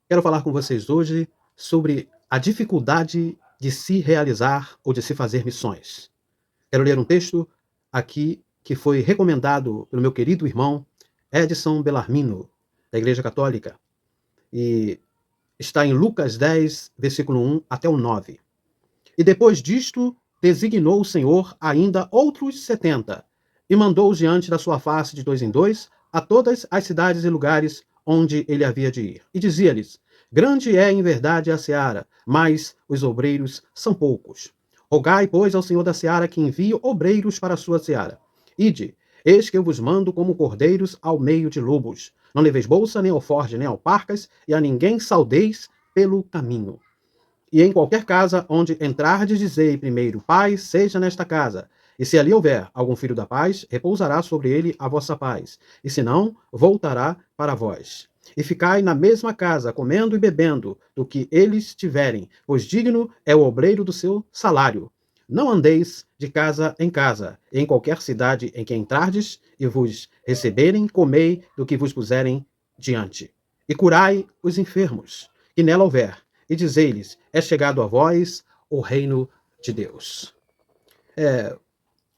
Quero falar com vocês hoje sobre a dificuldade de se realizar ou de se fazer missões. Quero ler um texto aqui que foi recomendado pelo meu querido irmão Edson Bellarmino, da Igreja Católica, e está em Lucas 10, versículo 1 até o 9. E depois disto, designou o Senhor ainda outros 70, e mandou-os diante da sua face de dois em dois a todas as cidades e lugares onde ele havia de ir. E dizia-lhes: Grande é em verdade a seara, mas os obreiros são poucos. Rogai, pois, ao Senhor da seara que envie obreiros para a sua seara. Ide, eis que eu vos mando como cordeiros ao meio de lobos. Não leveis bolsa, nem alforje, nem alparcas, e a ninguém saudeis pelo caminho. E em qualquer casa onde entrardes, dizei primeiro: paz seja nesta casa. E se ali houver algum filho da paz, repousará sobre ele a vossa paz. E se não, voltará para vós. E ficai na mesma casa, comendo e bebendo do que eles tiverem, pois digno é o obreiro do seu salário. Não andeis de casa em casa. E em qualquer cidade em que entrardes e vos receberem, comei do que vos puserem diante. E curai os enfermos, que nela houver, e dizei-lhes: é chegado a vós o reino de Deus.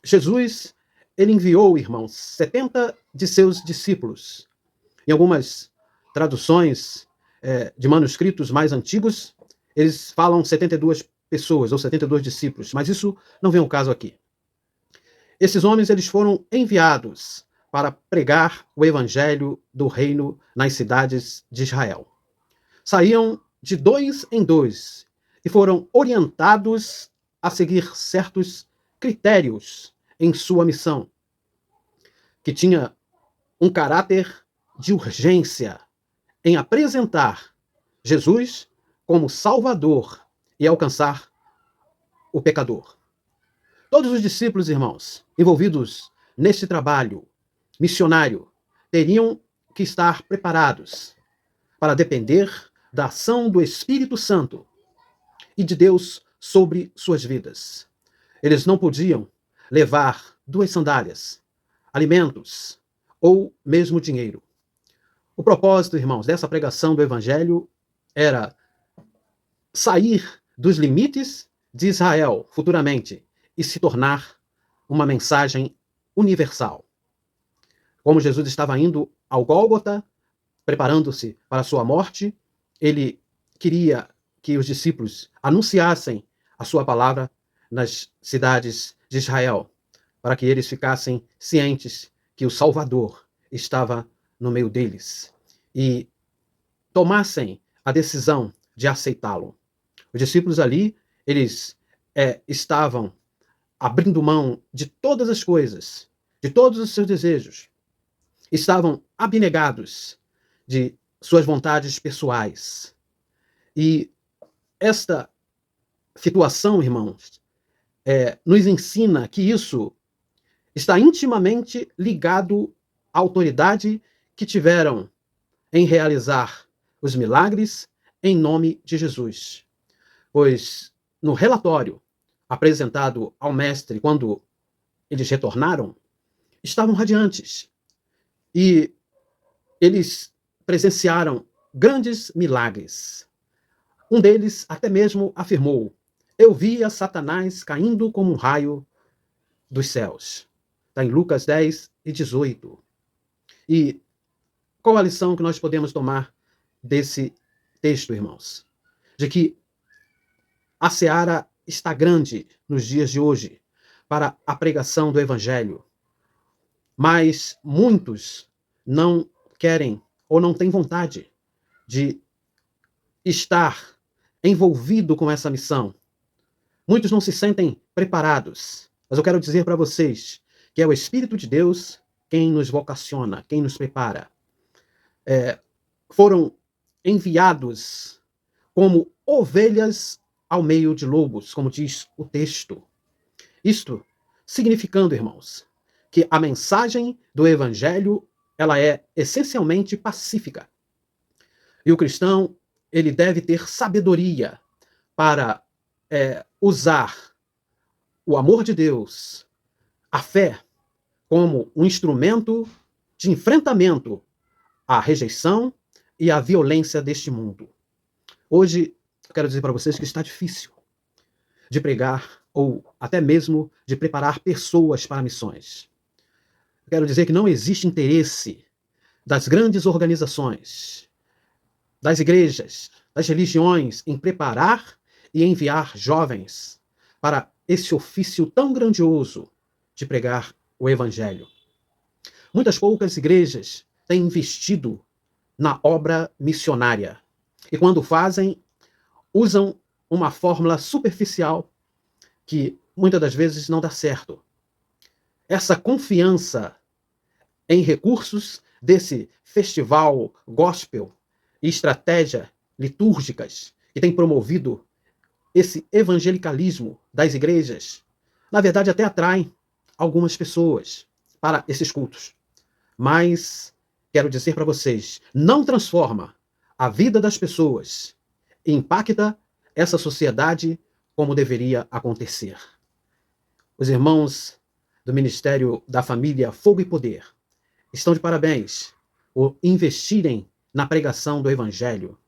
Jesus, ele enviou, irmãos, 70 de seus discípulos. Em algumas traduções de manuscritos mais antigos, eles falam 72 pessoas ou 72 discípulos, mas isso não vem ao caso aqui. Esses homens, eles foram enviados para pregar o evangelho do reino nas cidades de Israel. Saíam de dois em dois e foram orientados a seguir certos critérios em sua missão, que tinha um caráter de urgência em apresentar Jesus como Salvador e alcançar o pecador. Todos os discípulos, irmãos, envolvidos neste trabalho missionário, teriam que estar preparados para depender da ação do Espírito Santo e de Deus sobre suas vidas. Eles não podiam levar 2 sandálias, alimentos ou mesmo dinheiro. O propósito, irmãos, dessa pregação do Evangelho era sair dos limites de Israel futuramente e se tornar uma mensagem universal. Como Jesus estava indo ao Gólgota, preparando-se para a sua morte, ele queria que os discípulos anunciassem a sua palavra nas cidades de Israel, para que eles ficassem cientes que o Salvador estava no meio deles e tomassem a decisão de aceitá-lo. Os discípulos ali, eles estavam abrindo mão de todas as coisas, de todos os seus desejos, estavam abnegados de suas vontades pessoais. E esta situação, irmãos, nos ensina que isso está intimamente ligado à autoridade que tiveram em realizar os milagres em nome de Jesus. Pois no relatório apresentado ao mestre quando eles retornaram, estavam radiantes. E eles presenciaram grandes milagres. Um deles até mesmo afirmou: eu via Satanás caindo como um raio dos céus. Está em Lucas 10 e 18. E qual a lição que nós podemos tomar desse texto, irmãos? De que a seara está grande nos dias de hoje para a pregação do Evangelho, mas muitos não querem ou não têm vontade de estar envolvido com essa missão. Muitos não se sentem preparados, mas eu quero dizer para vocês que é o Espírito de Deus quem nos vocaciona, quem nos prepara. Foram enviados como ovelhas ao meio de lobos, como diz o texto. Isto significando, irmãos, que a mensagem do Evangelho ela é essencialmente pacífica. E o cristão ele deve ter sabedoria para usar o amor de Deus, a fé, como um instrumento de enfrentamento à rejeição e à violência deste mundo. Hoje, eu quero dizer para vocês que está difícil de pregar ou até mesmo de preparar pessoas para missões. Eu quero dizer que não existe interesse das grandes organizações, das igrejas, das religiões em preparar e enviar jovens para esse ofício tão grandioso de pregar o evangelho. Muitas poucas igrejas têm investido na obra missionária. E quando fazem, usam uma fórmula superficial que muitas das vezes não dá certo. Essa confiança em recursos desse festival gospel e estratégia litúrgicas que tem promovido esse evangelicalismo das igrejas, na verdade até atraem algumas pessoas para esses cultos. Mas quero dizer para vocês, não transforma a vida das pessoas, impacta essa sociedade como deveria acontecer. Os irmãos do Ministério da Família Fogo e Poder estão de parabéns por investirem na pregação do Evangelho.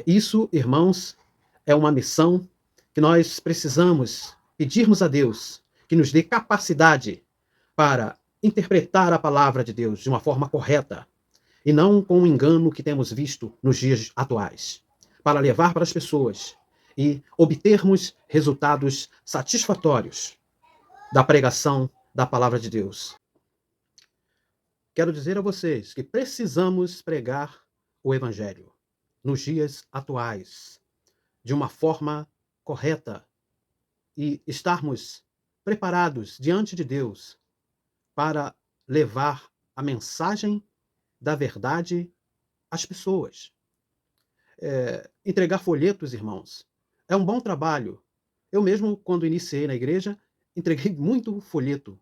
Isso, irmãos, é uma missão que nós precisamos pedirmos a Deus que nos dê capacidade para interpretar a palavra de Deus de uma forma correta e não com o engano que temos visto nos dias atuais, para levar para as pessoas e obtermos resultados satisfatórios da pregação da palavra de Deus. Quero dizer a vocês que precisamos pregar o Evangelho nos dias atuais, de uma forma correta, e estarmos preparados diante de Deus para levar a mensagem da verdade às pessoas. Entregar folhetos, irmãos, é um bom trabalho. Eu mesmo, quando iniciei na igreja, entreguei muito folheto.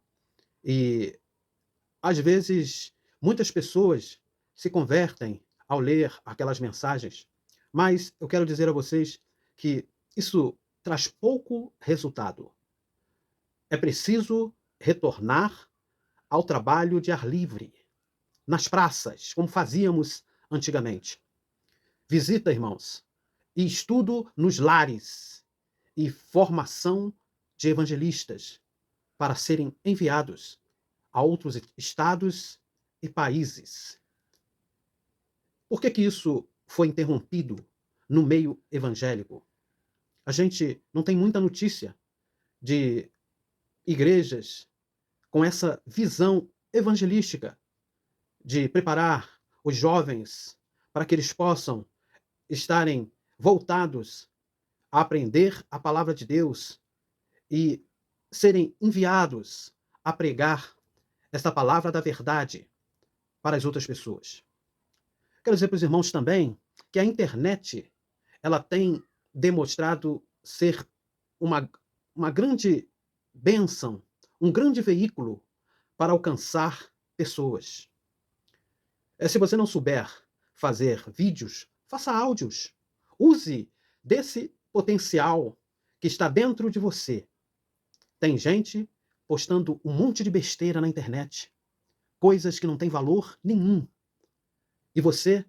E, às vezes, muitas pessoas se convertem ao ler aquelas mensagens. Mas eu quero dizer a vocês que isso traz pouco resultado. É preciso retornar ao trabalho de ar livre, nas praças, como fazíamos antigamente. Visita, irmãos, e estudo nos lares e formação de evangelistas para serem enviados a outros estados e países. Por que isso foi interrompido no meio evangélico? A gente não tem muita notícia de igrejas com essa visão evangelística de preparar os jovens para que eles possam estarem voltados a aprender a palavra de Deus e serem enviados a pregar esta palavra da verdade para as outras pessoas. Quero dizer para os irmãos também que a internet ela tem demonstrado ser uma grande bênção, um grande veículo para alcançar pessoas. Se você não souber fazer vídeos, faça áudios. Use desse potencial que está dentro de você. Tem gente postando um monte de besteira na internet, coisas que não têm valor nenhum. E você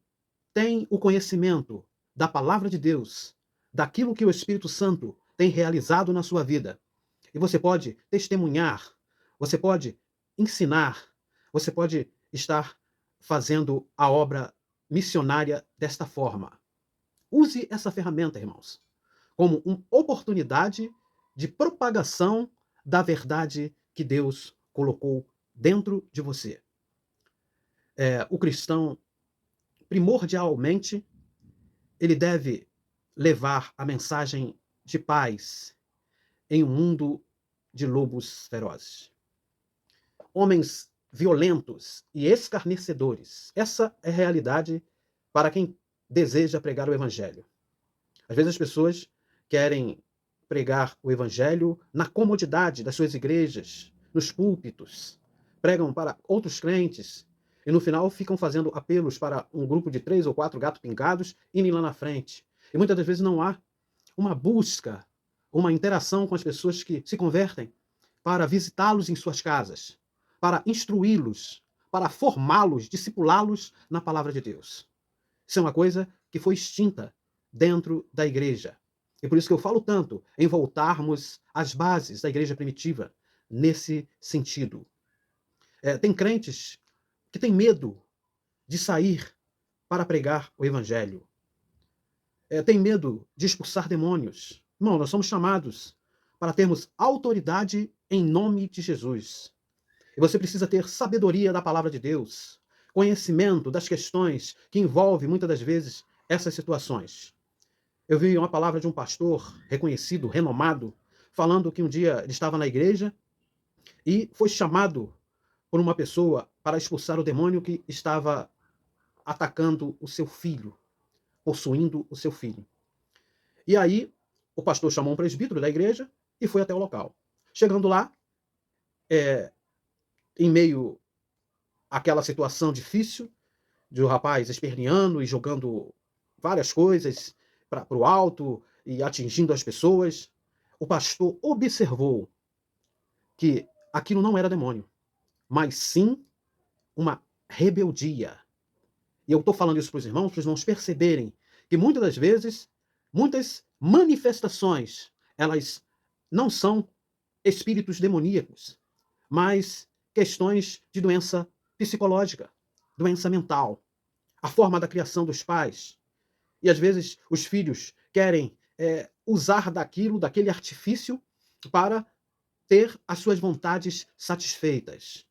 tem o conhecimento da palavra de Deus, daquilo que o Espírito Santo tem realizado na sua vida. E você pode testemunhar, você pode ensinar, você pode estar fazendo a obra missionária desta forma. Use essa ferramenta, irmãos, como uma oportunidade de propagação da verdade que Deus colocou dentro de você. O cristão, primordialmente, ele deve levar a mensagem de paz em um mundo de lobos ferozes. Homens violentos e escarnecedores. Essa é a realidade para quem deseja pregar o evangelho. Às vezes as pessoas querem pregar o evangelho na comodidade das suas igrejas, nos púlpitos, pregam para outros crentes e no final ficam fazendo apelos para um grupo de 3 ou 4 gatos pingados irem lá na frente. E muitas das vezes não há uma busca, uma interação com as pessoas que se convertem para visitá-los em suas casas, para instruí-los, para formá-los, discipulá-los na palavra de Deus. Isso é uma coisa que foi extinta dentro da igreja. E por isso que eu falo tanto em voltarmos às bases da igreja primitiva nesse sentido. Tem crentes que têm medo de sair para pregar o evangelho. Tem medo de expulsar demônios. Irmão, nós somos chamados para termos autoridade em nome de Jesus. E você precisa ter sabedoria da palavra de Deus, conhecimento das questões que envolvem, muitas das vezes, essas situações. Eu vi uma palavra de um pastor reconhecido, renomado, falando que um dia ele estava na igreja e foi chamado por uma pessoa para expulsar o demônio que estava atacando o seu filho, possuindo o seu filho. E aí, o pastor chamou um presbítero da igreja e foi até o local. Chegando lá, em meio àquela situação difícil, de o rapaz esperneando e jogando várias coisas para o alto e atingindo as pessoas, o pastor observou que aquilo não era demônio, mas sim uma rebeldia. E eu estou falando isso para os irmãos perceberem que muitas das vezes, muitas manifestações, elas não são espíritos demoníacos, mas questões de doença psicológica, doença mental, a forma da criação dos pais. E às vezes os filhos querem usar daquele artifício para ter as suas vontades satisfeitas.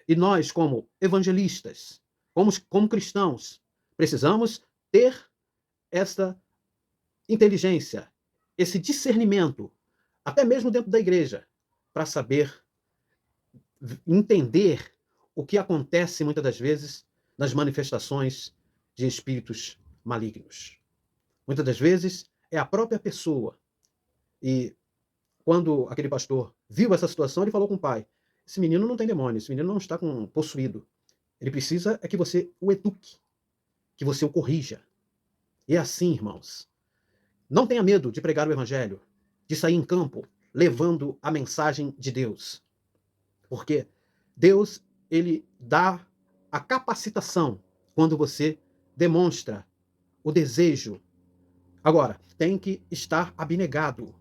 E nós, como evangelistas, como cristãos, precisamos ter esta inteligência, esse discernimento, até mesmo dentro da igreja, para saber entender o que acontece muitas das vezes nas manifestações de espíritos malignos. Muitas das vezes é a própria pessoa. E quando aquele pastor viu essa situação, ele falou com o pai: esse menino não tem demônio, esse menino não está possuído. Ele precisa é que você o eduque, que você o corrija. E é assim, irmãos. Não tenha medo de pregar o evangelho, de sair em campo levando a mensagem de Deus. Porque Deus, ele dá a capacitação quando você demonstra o desejo. Agora, tem que estar abnegado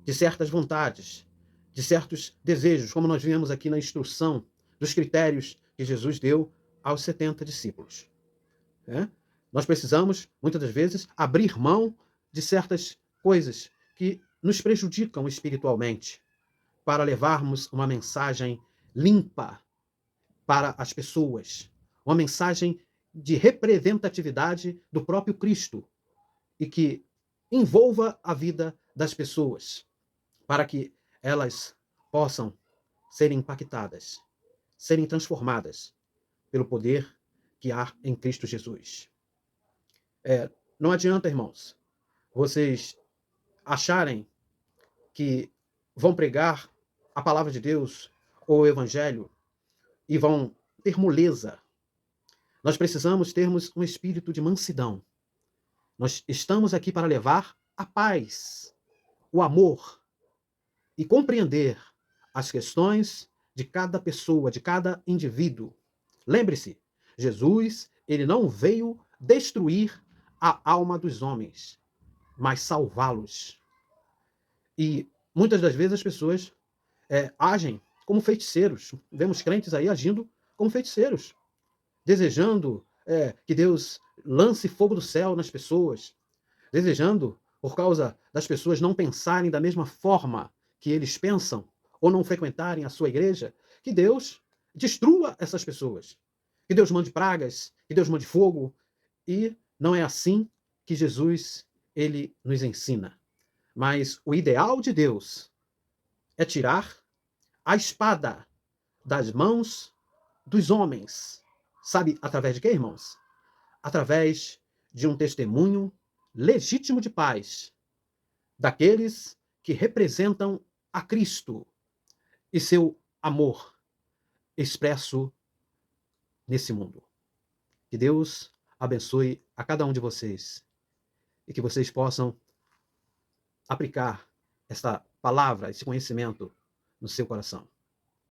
de certas vontades, de certos desejos, como nós vimos aqui na instrução dos critérios que Jesus deu aos 70 discípulos. Nós precisamos, muitas das vezes, abrir mão de certas coisas que nos prejudicam espiritualmente para levarmos uma mensagem limpa para as pessoas, uma mensagem de representatividade do próprio Cristo e que envolva a vida das pessoas, para que elas possam ser impactadas, serem transformadas pelo poder que há em Cristo Jesus. Não adianta, irmãos, vocês acharem que vão pregar a palavra de Deus ou o evangelho e vão ter moleza. Nós precisamos termos um espírito de mansidão. Nós estamos aqui para levar a paz, o amor e compreender as questões de cada pessoa, de cada indivíduo. Lembre-se, Jesus, ele não veio destruir a alma dos homens, mas salvá-los. E muitas das vezes as pessoas agem como feiticeiros. Vemos crentes aí agindo como feiticeiros, desejando que Deus lance fogo do céu nas pessoas, desejando, por causa das pessoas não pensarem da mesma forma que eles pensam, ou não frequentarem a sua igreja, que Deus destrua essas pessoas, que Deus mande pragas, que Deus mande fogo. E não é assim que Jesus ele nos ensina. Mas o ideal de Deus é tirar a espada das mãos dos homens. Sabe através de quê, irmãos? Através de um testemunho legítimo de paz, daqueles que representam a Cristo e seu amor expresso nesse mundo. Que Deus abençoe a cada um de vocês e que vocês possam aplicar essa palavra, esse conhecimento no seu coração.